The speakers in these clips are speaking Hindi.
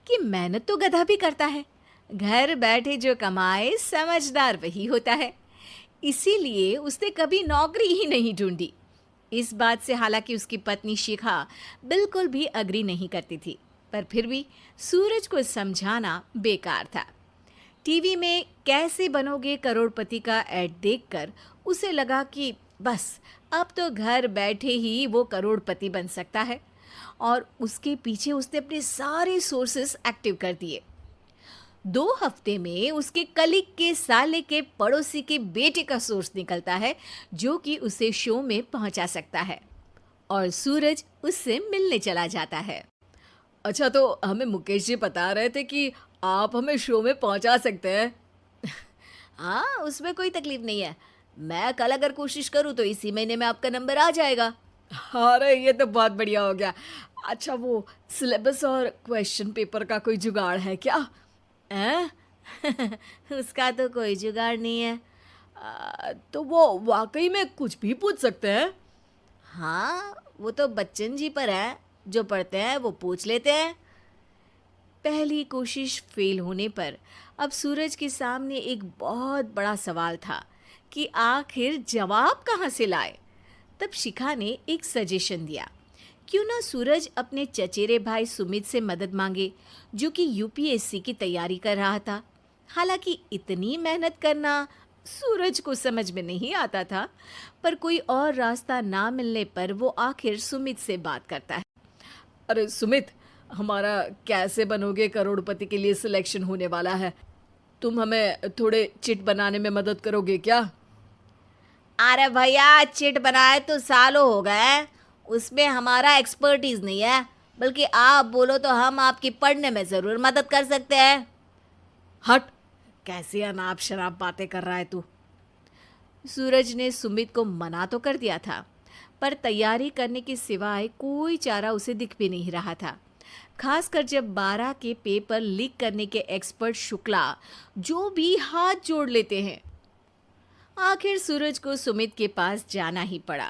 कि मेहनत तो गधा भी करता है, घर बैठे जो कमाए समझदार वही होता है। इसीलिए उसने कभी नौकरी ही नहीं ढूंढी। इस बात से हालांकि उसकी पत्नी शिखा बिल्कुल भी अग्री नहीं करती थी, पर फिर भी सूरज को समझाना बेकार था। टीवी में कैसे बनोगे करोड़पति का ऐड देखकर उसे लगा कि बस अब तो घर बैठे ही वो करोड़पति बन सकता है, और उसके पीछे उसने अपने सारे सोर्सेस एक्टिव कर दिए। 2 हफ्ते में उसके कलीग के साले के पड़ोसी के बेटे का सोर्स निकलता है जो कि उसे शो में पहुंचा सकता है, और सूरज उससे मिलने चला जाता है। अच्छा, तो हमें मुकेश जी बता रहे थे कि आप हमें शो में पहुंचा सकते हैं। हाँ, उसमें कोई तकलीफ नहीं है। मैं कल अगर कोशिश करूँ तो इसी महीने में आपका नंबर आ जाएगा। अरे ये तो बहुत बढ़िया हो गया। अच्छा, वो सिलेबस और क्वेश्चन पेपर का कोई जुगाड़ है क्या? हैं? उसका तो कोई जुगाड़ नहीं है। तो वो वाकई में कुछ भी पूछ सकते हैं? हाँ, वो तो बच्चन जी पर है, जो पढ़ते हैं वो पूछ लेते हैं। पहली कोशिश फेल होने पर अब सूरज के सामने एक बहुत बड़ा सवाल था कि आखिर जवाब कहाँ से लाए। तब शिखा ने एक सजेशन दिया, क्यों ना सूरज अपने चचेरे भाई सुमित से मदद मांगे, जो कि यूपीएससी की तैयारी कर रहा था। हालांकि इतनी मेहनत करना सूरज को समझ में नहीं आता था, पर कोई और रास्ता ना मिलने पर वो आखिर सुमित से बात करता है। अरे सुमित, हमारा कैसे बनोगे करोड़पति के लिए सिलेक्शन होने वाला है। तुम हमें थोड़े चिट बनाने में मदद करोगे क्या? अरे भैया, चिट बनाए तो सालों हो गए, उसमें हमारा एक्सपर्टीज नहीं है, बल्कि आप बोलो तो हम आपकी पढ़ने में ज़रूर मदद कर सकते हैं। हट, कैसी अनाप शराब बातें कर रहा है तू। सूरज ने सुमित को मना तो कर दिया था, पर तैयारी करने के सिवाय कोई चारा उसे दिख भी नहीं रहा था, खासकर जब 12 के पेपर लीक करने के एक्सपर्ट शुक्ला जो भी हाथ जोड़ लेते हैं। आखिर सूरज को सुमित के पास जाना ही पड़ा,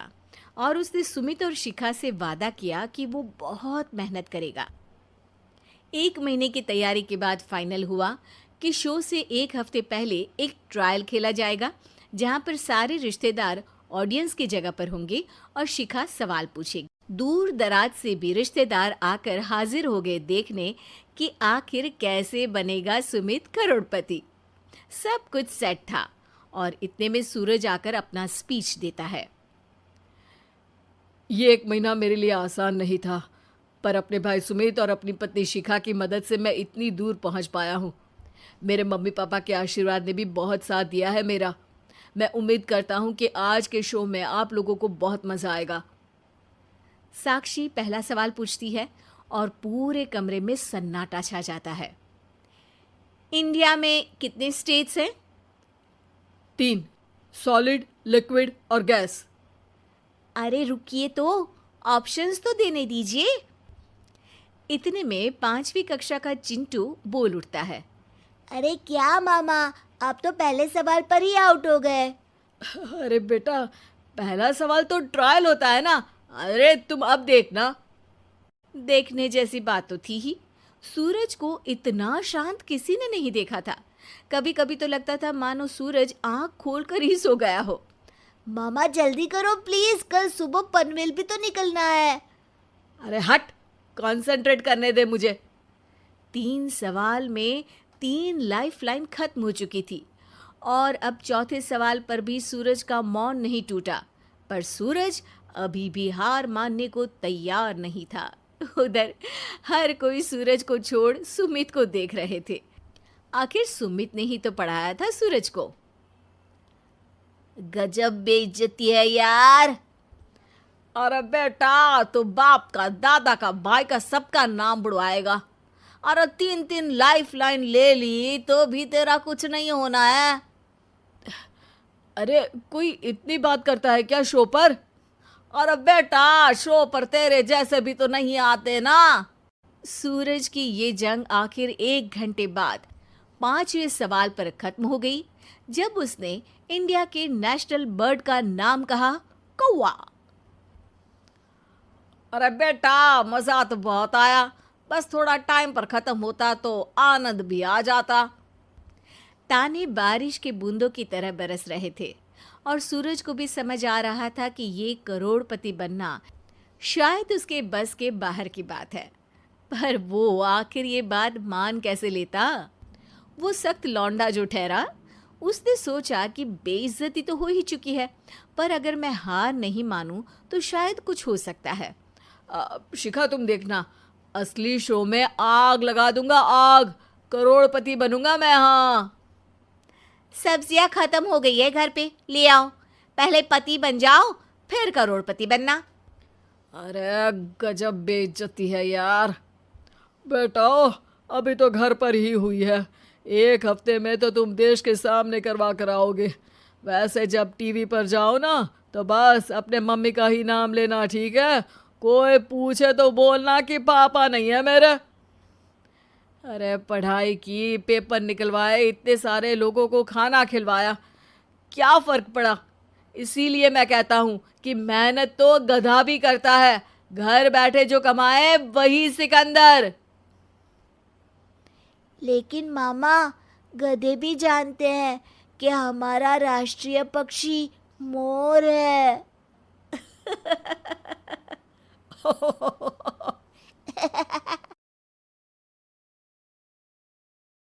और उसने सुमित और शिखा से वादा किया कि वो बहुत मेहनत करेगा। 1 महीने की तैयारी के बाद फाइनल हुआ कि शो से 1 हफ्ते पहले एक ट्रायल खेला जाएगा, जहां पर सारे रिश्तेदार ऑडियंस की जगह पर होंगे और शिखा सवाल पूछेगी। दूर दराज से भी रिश्तेदार आकर हाजिर हो गए देखने कि आखिर कैसे बनेगा सुमित करोड़पति। सब कुछ सेट था, और इतने में सूरज आकर अपना स्पीच देता है। ये 1 महीना मेरे लिए आसान नहीं था, पर अपने भाई सुमित और अपनी पत्नी शिखा की मदद से मैं इतनी दूर पहुंच पाया हूँ। मेरे मम्मी पापा के आशीर्वाद ने भी बहुत साथ दिया है मेरा। मैं उम्मीद करता हूँ कि आज के शो में आप लोगों को बहुत मज़ा आएगा। साक्षी पहला सवाल पूछती है और पूरे कमरे में सन्नाटा छा जाता है। इंडिया में कितने स्टेट्स हैं? 3, सॉलिड, लिक्विड और गैस। अरे रुकिए, तो ऑप्शंस तो देने दीजिए। इतने में 5वीं कक्षा का चिंटू बोल उठता है। अरे क्या मामा, आप तो पहले सवाल पर ही आउट हो गए। अरे बेटा, पहला सवाल तो ट्रायल होता है ना। अरे तुम अब देखना। देखने जैसी बात तो थी ही। सूरज को इतना शांत किसी ने नहीं देखा था। कभी कभी तो लगता था मानो सूरज आंख खोलकर ही सो गया हो। मामा जल्दी करो प्लीज, कल सुबह पनवेल भी तो निकलना है। अरे हट, कंसंट्रेट करने दे मुझे। 3 सवाल में 3 लाइफलाइन खत्म हो चुकी थी, और अब चौथे सवाल पर भी सूरज का मौन नहीं टूटा। पर सूरज अभी भी हार मानने को तैयार नहीं था। उधर हर कोई सूरज को छोड़ सुमित को देख रहे थे। आखिर सुमित ने ही तो पढ़ाया था सूरज को। गजब बेइज्जती है यार। अरे बेटा, तो बाप का, दादा का, भाई का, सबका नाम बुड़वाएगा। अरे 3 लाइफ लाइन ले ली तो भी तेरा कुछ नहीं होना है। अरे कोई इतनी बात करता है क्या शो पर? अरे बेटा, शो पर तेरे जैसे भी तो नहीं आते ना। सूरज की ये जंग आखिर 1 घंटे बाद 5वें सवाल पर खत्म हो गई, जब उसने इंडिया के नेशनल बर्ड का नाम कहा, कौवा। अरे बेटा, मजा तो बहुत आया, बस थोड़ा टाइम पर खत्म होता तो आनंद भी आ जाता। ताने बारिश के बूंदों की तरह बरस रहे थे और सूरज को भी समझ आ रहा था कि ये करोड़पति बनना शायद उसके बस के बाहर की बात है। पर वो आखिर ये बात मान कैसे लेता? वो सख्त लौंडा जो ठहरा, उसने सोचा कि बेइज्जती तो हो ही चुकी है, पर अगर मैं हार नहीं मानूं तो शायद कुछ हो सकता है। शिखा, तुम देखना, असली शो में आग लगा दूंगा, आग, करोड़पति बनूंगा मैं। हाँ, सब्जियां खत्म हो गई है घर पे, ले आओ। पहले पति बन जाओ, फिर करोड़पति बनना। अरे गजब बेइज्जती है यार। बेटा, अभी तो घर पर ही हुई है, 1 हफ्ते में तो तुम देश के सामने करवा कर आओगे। वैसे जब टीवी पर जाओ ना तो बस अपने मम्मी का ही नाम लेना, ठीक है? कोई पूछे तो बोलना कि पापा नहीं है मेरे। अरे पढ़ाई की, पेपर निकलवाए, इतने सारे लोगों को खाना खिलवाया, क्या फर्क पड़ा? इसीलिए मैं कहता हूँ कि मेहनत तो गधा भी करता है, घर बैठे जो कमाए वही सिकंदर। लेकिन मामा, गधे भी जानते हैं कि हमारा राष्ट्रीय पक्षी मोर है।